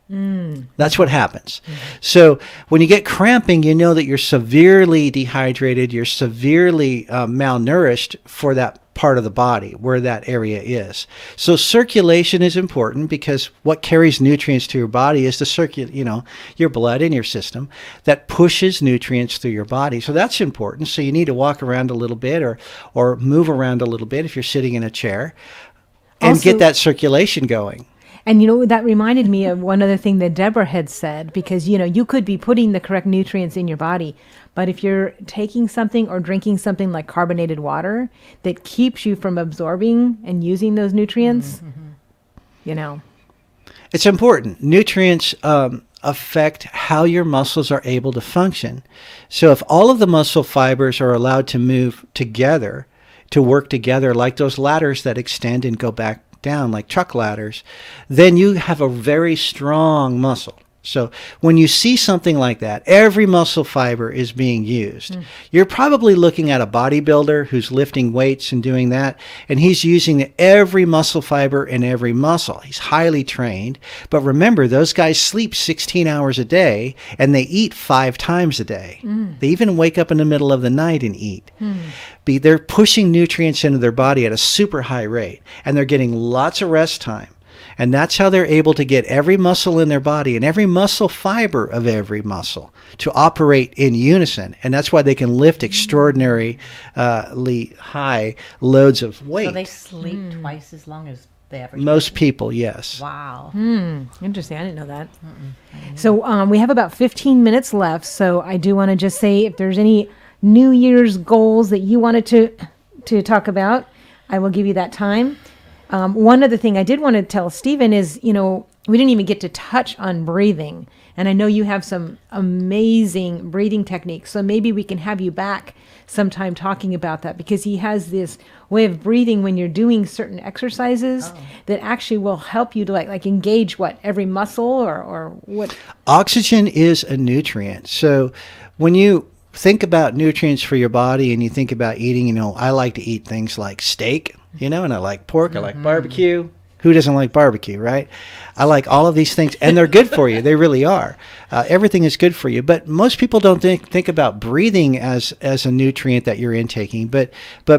That's what happens. So when you get cramping, you know that you're severely dehydrated, you're severely malnourished for that part of the body where that area is. So circulation is important because what carries nutrients to your body is your blood in your system that pushes nutrients through your body. So that's important. So you need to walk around a little bit or move around a little bit if you're sitting in a chair and get that circulation going. And that reminded me of one other thing that Deborah had said, because you could be putting the correct nutrients in your body, but if you're taking something or drinking something like carbonated water that keeps you from absorbing and using those nutrients, It's important. Nutrients affect how your muscles are able to function. So if all of the muscle fibers are allowed to move together, to work together like those ladders that extend and go back down like truck ladders, then you have a very strong muscle. So when you see something like that, every muscle fiber is being used. You're probably looking at a bodybuilder who's lifting weights and doing that, and he's using every muscle fiber in every muscle. He's highly trained. But remember, those guys sleep 16 hours a day, and they eat 5 times a day. They even wake up in the middle of the night and eat. They're pushing nutrients into their body at a super high rate, and they're getting lots of rest time. And that's how they're able to get every muscle in their body and every muscle fiber of every muscle to operate in unison. And that's why they can lift extraordinarily high loads of weight. So they sleep twice as long as the average Most person? people, yes. Wow. Interesting. I didn't know that. So we have about 15 minutes left. So I do want to just say, if there's any New Year's goals that you wanted to talk about, I will give you that time. One other thing I did want to tell Stephen is, we didn't even get to touch on breathing. And I know you have some amazing breathing techniques. So maybe we can have you back sometime talking about that, because he has this way of breathing when you're doing certain exercises that actually will help you to like engage every muscle or what? Oxygen is a nutrient. So when you think about nutrients for your body and you think about eating, I like to eat things like steak, and I like pork, I like barbecue. Who doesn't like barbecue, right? I like all of these things, and they're good for you. They really are. Everything is good for you, but most people don't think about breathing as a nutrient that you're intaking. But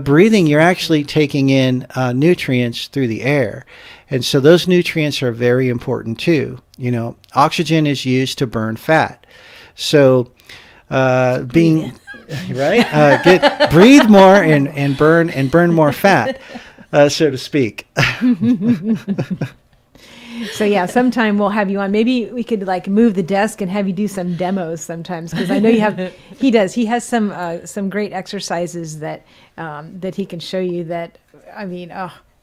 breathing, you're actually taking in nutrients through the air, and so those nutrients are very important too. Oxygen is used to burn fat, so breathe more and burn more fat. so to speak. So yeah, sometime we'll have you on. Maybe we could like move the desk and have you do some demos sometimes, because I know you have. He does. He has some great exercises that that he can show you. That I mean,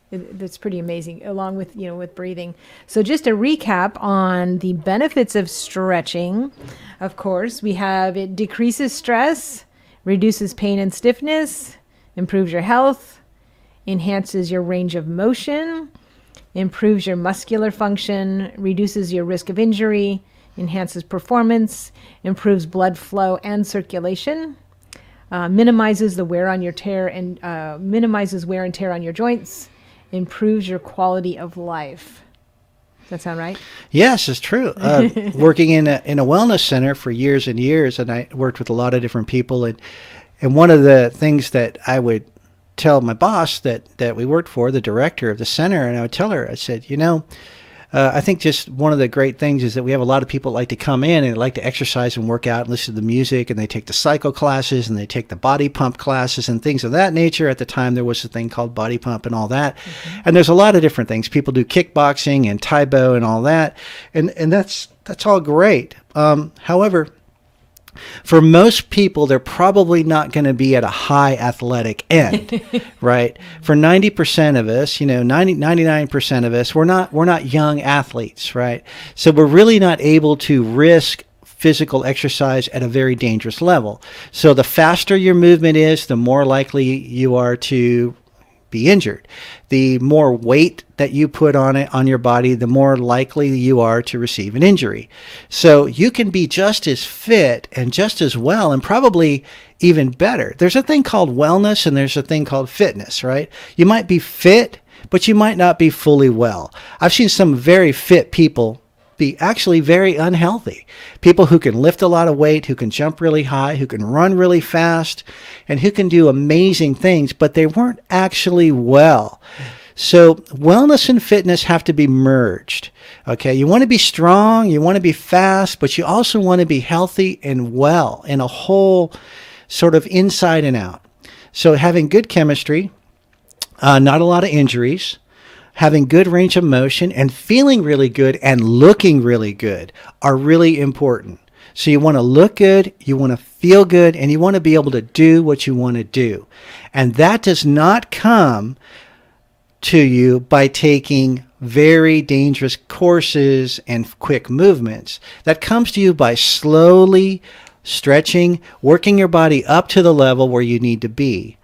that's pretty amazing. Along with with breathing. So just a recap on the benefits of stretching. Of course, we have it decreases stress, reduces pain and stiffness, improves your health, enhances your range of motion, improves your muscular function, reduces your risk of injury, enhances performance, improves blood flow and circulation, minimizes the wear on your tear and minimizes wear and tear on your joints, improves your quality of life. Does that sound right? Yes, it's true. Working in a wellness center for years and years, and I worked with a lot of different people, and one of the things that I would tell my boss that we worked for, the director of the center, and I would tell her, I said, I think just one of the great things is that we have a lot of people that like to come in and like to exercise and work out and listen to the music, and they take the cycle classes and they take the body pump classes and things of that nature. At the time, there was a thing called body pump and all that. Mm-hmm. And there's a lot of different things. People do kickboxing and Taibo and all that. And that's all great. However, for most people, they're probably not going to be at a high athletic end, right? For 90% of us, 99% of us, we're not young athletes, right? So we're really not able to risk physical exercise at a very dangerous level. So the faster your movement is, the more likely you are to be injured. The more weight that you put on your body, the more likely you are to receive an injury. So you can be just as fit and just as well, and probably even better. There's a thing called wellness and there's a thing called fitness, right? You might be fit, but you might not be fully well. I've seen some very fit people be actually very unhealthy. People who can lift a lot of weight, who can jump really high, who can run really fast, and who can do amazing things, but they weren't actually well. So wellness and fitness have to be merged. Okay, you want to be strong, you want to be fast, but you also want to be healthy and well in a whole sort of inside and out. So having good chemistry, not a lot of injuries, having good range of motion, and feeling really good and looking really good are really important. So you want to look good, you want to feel good, and you want to be able to do what you want to do. And that does not come to you by taking very dangerous courses and quick movements. That comes to you by slowly stretching, working your body up to the level where you need to be.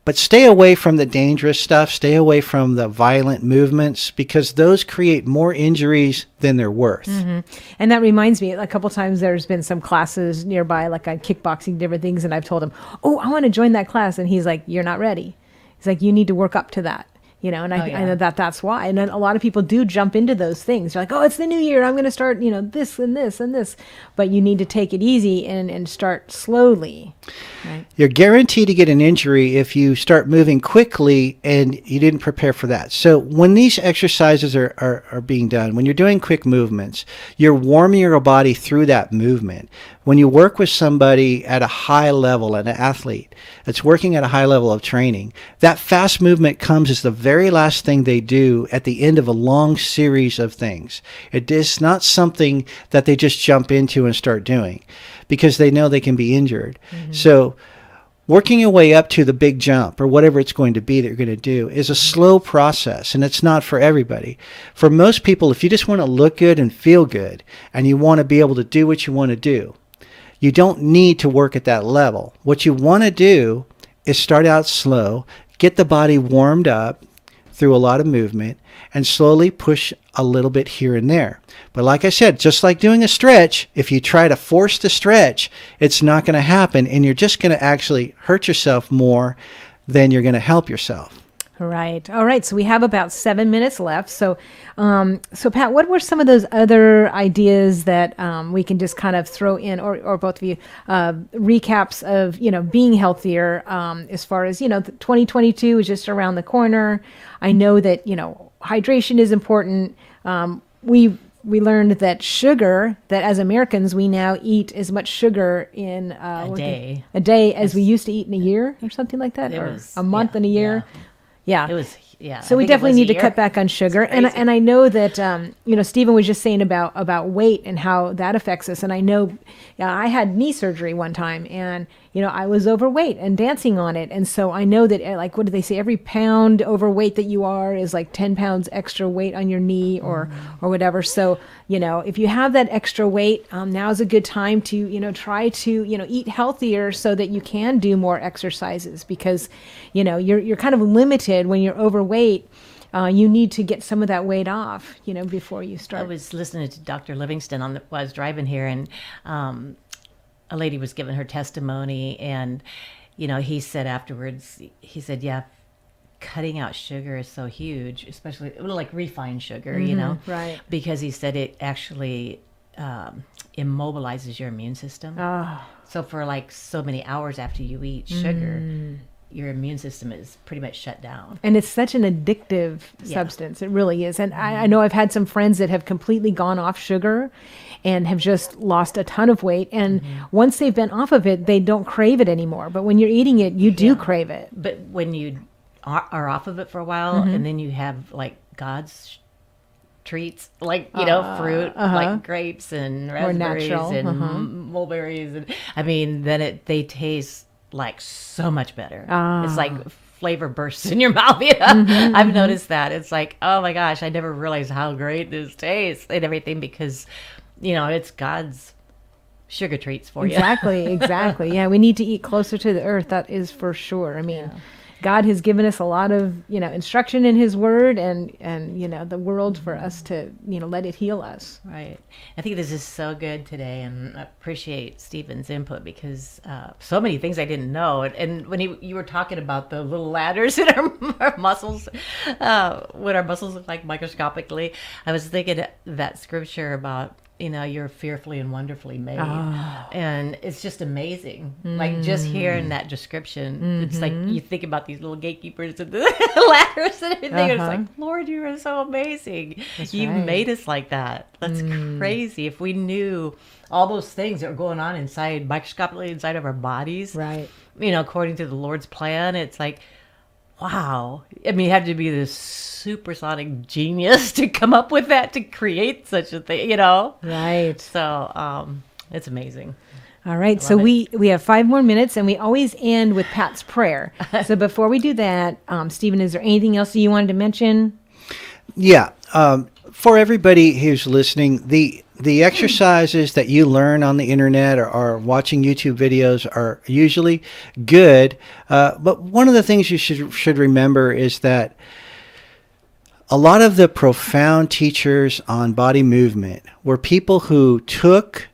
But stay away from the dangerous stuff. Stay away from the violent movements, because those create more injuries than they're worth. Mm-hmm. And that reminds me, a couple times there's been some classes nearby, like on kickboxing, different things, and I've told him, "Oh, I want to join that class," and he's like, "You're not ready." He's like, "You need to work up to that." And I know that's why. And then a lot of people do jump into those things. They're like, "Oh, it's the new year. I'm going to start, this and this and this." But you need to take it easy and start slowly. Right? You're guaranteed to get an injury if you start moving quickly and you didn't prepare for that. So when these exercises are being done, when you're doing quick movements, you're warming your body through that movement. When you work with somebody at a high level, an athlete that's working at a high level of training, that fast movement comes as the very last thing they do at the end of a long series of things. It is not something that they just jump into and start doing, because they know they can be injured. Mm-hmm. So working your way up to the big jump or whatever it's going to be that you're going to do is a slow process, and it's not for everybody. For most people, if you just want to look good and feel good and you want to be able to do what you want to do, you don't need to work at that level. What you want to do is start out slow, get the body warmed up through a lot of movement, and slowly push a little bit here and there. But like I said, just like doing a stretch, if you try to force the stretch, it's not going to happen, and you're just going to actually hurt yourself more than you're going to help yourself. Right. All right. So we have about 7 minutes left. So, Pat, what were some of those other ideas that we can just kind of throw in, or both of you, recaps of, being healthier as far as, 2022 is just around the corner. I know that, hydration is important. We learned that sugar, that as Americans, we now eat as much sugar in a day as we used to eat in a year or something like that, or a month in a year. Yeah. It was yeah. So I we think it definitely was a need to year. cut back on sugar, and crazy. I know that Stephen was just saying about weight and how that affects us, and I know I had knee surgery one time, and I was overweight and dancing on it, and so I know that like what do they say? Every pound overweight that you are is like 10 pounds extra weight on your knee or whatever. So if you have that extra weight, now is a good time to try to eat healthier so that you can do more exercises because you're kind of limited when you're overweight. You need to get some of that weight off, before you I start. was listening to Dr. Livingston while I was driving here, and a lady was giving her testimony, and he said afterwards, he said, "Yeah, cutting out sugar is so huge, especially like refined sugar, right. because he said it actually immobilizes your immune system. So for like so many hours after you eat sugar, your immune system is pretty much shut down." And it's such an addictive substance. It really is. And I know I've had some friends that have completely gone off sugar and have just lost a ton of weight. And once they've been off of it, they don't crave it anymore. But when you're eating it, you do crave it. But when you are off of it for a while, and then you have like God's treats, like fruit, like grapes and raspberries natural, and mulberries, and I mean, then they taste like so much better. It's like flavor bursts in your mouth. I've noticed that. It's like, oh my gosh, I never realized how great this tastes and everything because it's God's sugar treats for you. Exactly. Yeah, we need to eat closer to the earth. That is for sure. I mean, God has given us a lot of, instruction in his word and the world for us to, let it heal us. Right. I think this is so good today, and I appreciate Stephen's input because so many things I didn't know. And when you were talking about the little ladders in our muscles, what our muscles look like microscopically, I was thinking that scripture about, you're fearfully and wonderfully made. And it's just amazing. Like just hearing that description, it's like you think about these little gatekeepers and the ladders and everything. And it's like, Lord, you are so amazing. You made us like that. That's crazy. If we knew all those things that were going on microscopically inside of our bodies, Right. According to the Lord's plan, it's like, wow. I mean, you have to be this supersonic genius to come up with that, to create such a thing, Right. So it's amazing. All right. So we have 5 more minutes, and we always end with Pat's prayer. So before we do that, Stephen, is there anything else that you wanted to mention? Yeah. For everybody who's listening, the exercises that you learn on the internet or watching YouTube videos are usually good. But one of the things you should remember is that a lot of the profound teachers on body movement were people who took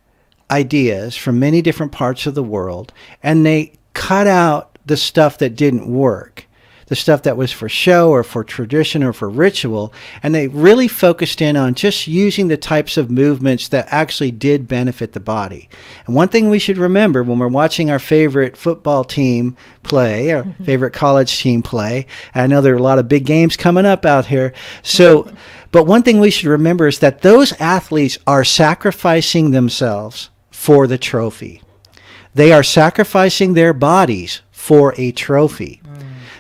ideas from many different parts of the world and they cut out the stuff that didn't work, the stuff that was for show or for tradition or for ritual, and they really focused in on just using the types of movements that actually did benefit the body. And one thing we should remember when we're watching our favorite football team play, our favorite college team play, and I know there are a lot of big games coming up out here, but one thing we should remember is that those athletes are sacrificing themselves for the trophy. They are sacrificing their bodies for a trophy.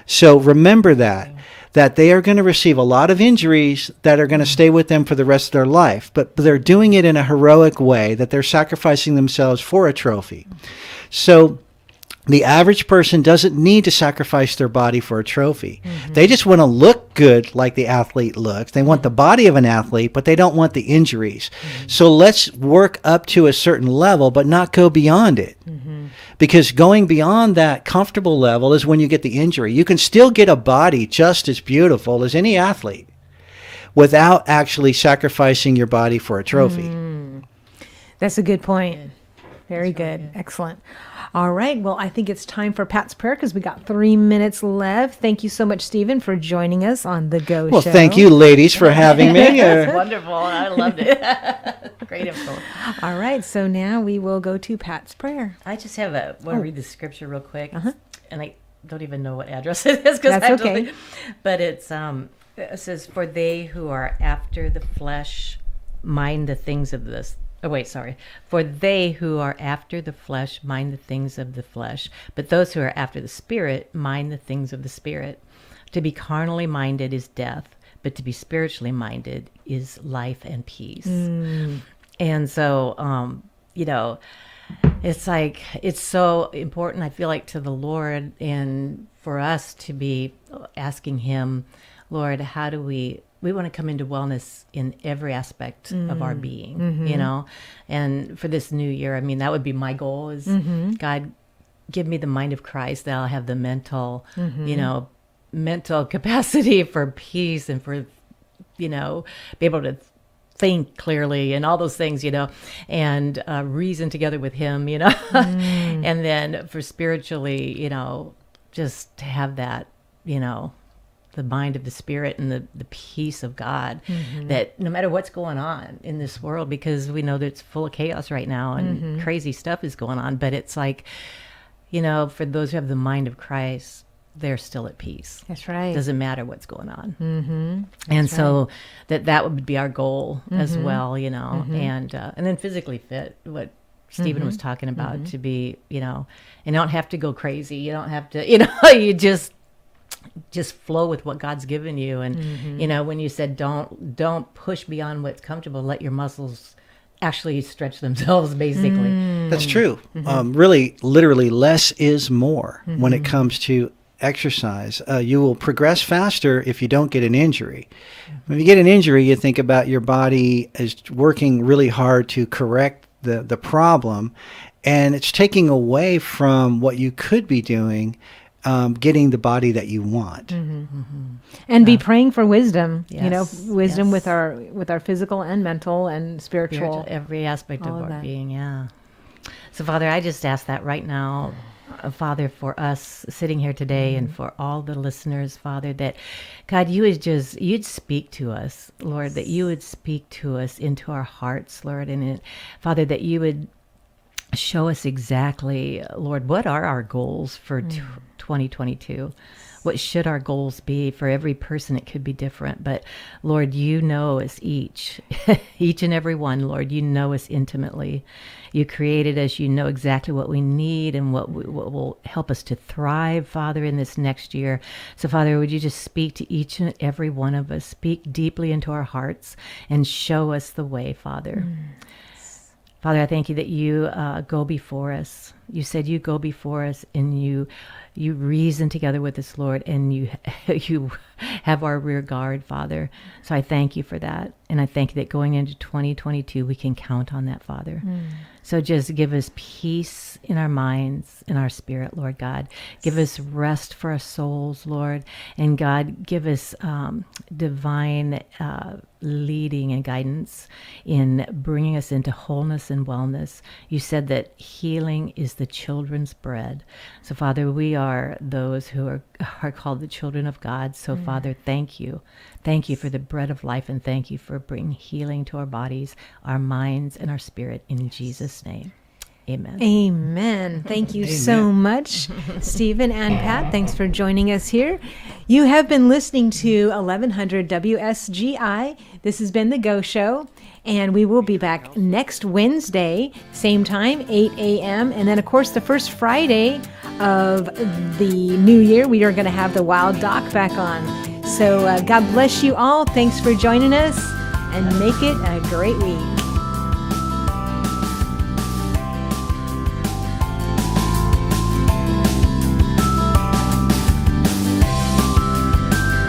So remember that they are going to receive a lot of injuries that are going to stay with them for the rest of their life, but they're doing it in a heroic way, that they're sacrificing themselves for a trophy. So the average person doesn't need to sacrifice their body for a trophy. They just want to look good like the athlete looks. They want the body of an athlete, but they don't want the injuries. So let's work up to a certain level, but not go beyond it. Because going beyond that comfortable level is when you get the injury. You can still get a body just as beautiful as any athlete without actually sacrificing your body for a trophy. That's a good point. Very good. Excellent. All right. Well, I think it's time for Pat's prayer because we got 3 minutes left. Thank you so much, Stephen, for joining us on The Go Show. Well, thank you, ladies, for having me. That's wonderful. I loved it. Great info. All right. So now we will go to Pat's prayer. I just want to read the scripture real quick. And I don't even know what address it is. That's okay. But it says, for they who are after the flesh mind the things of this. Oh, wait, sorry. For they who are after the flesh mind the things of the flesh, but those who are after the Spirit mind the things of the Spirit. To be carnally minded is death, but to be spiritually minded is life and peace. And so, it's like, it's so important, I feel like, to the Lord and for us to be asking him, Lord, how do we want to come into wellness in every aspect of our being, and for this new year, I mean, that would be my goal is God, give me the mind of Christ, that I'll have the mental capacity for peace and for, be able to think clearly and all those things, and reason together with him, and then for spiritually, just to have that, the mind of the Spirit and the peace of God, that no matter what's going on in this world, because we know that it's full of chaos right now and crazy stuff is going on, but it's like, for those who have the mind of Christ, they're still at peace. That's right. Doesn't matter what's going on. And so that would be our goal as well, and then physically fit, what Stephen was talking about, to be, you don't have to go crazy. You don't have to, you just flow with what God's given you. And, when you said, don't push beyond what's comfortable, let your muscles actually stretch themselves, basically. That's true. Really, literally, less is more when it comes to exercise. You will progress faster if you don't get an injury. When you get an injury, you think about your body is working really hard to correct the problem, and it's taking away from what you could be doing, getting the body that you want. And be praying for wisdom, Yes. wisdom Yes. with our physical and mental and spiritual. Every aspect of all of our that. being, yeah. So, Father, I just ask that right now, Father, for us sitting here today and for all the listeners, Father, that God, you'd speak to us, Lord, that you would speak to us into our hearts, Lord, and Father, that you would show us exactly, Lord, what are our goals for 2022? What should our goals be? For every person, it could be different. But Lord, you know us each and every one, Lord, you know us intimately. You created us. You know exactly what we need and what will help us to thrive, Father, in this next year. So, Father, would you just speak to each and every one of us, speak deeply into our hearts and show us the way, Father. Father, I thank you that you go before us. You said you go before us and you reason together with us, Lord, and you have our rear guard, Father. So I thank you for that. And I thank you that going into 2022, we can count on that, Father. So just give us peace in our minds, in our spirit, Lord God. Give us rest for our souls, Lord. And God, give us divine leading and guidance in bringing us into wholeness and wellness. You said that healing is the children's bread. So, Father, we are those who are called the children of God. So, Father, thank you. Thank you for the bread of life, and thank you for bringing healing to our bodies, our minds, and our spirit. In Jesus' name, amen. Amen. Thank you so much, Stephen and Pat. Thanks for joining us here. You have been listening to 1100 WSGI. This has been The Go Show, and we will be back next Wednesday, same time, 8 a.m. And then, of course, the first Friday of the new year, we are going to have the Wild Doc back on. So God bless you all. Thanks for joining us, and make it a great week.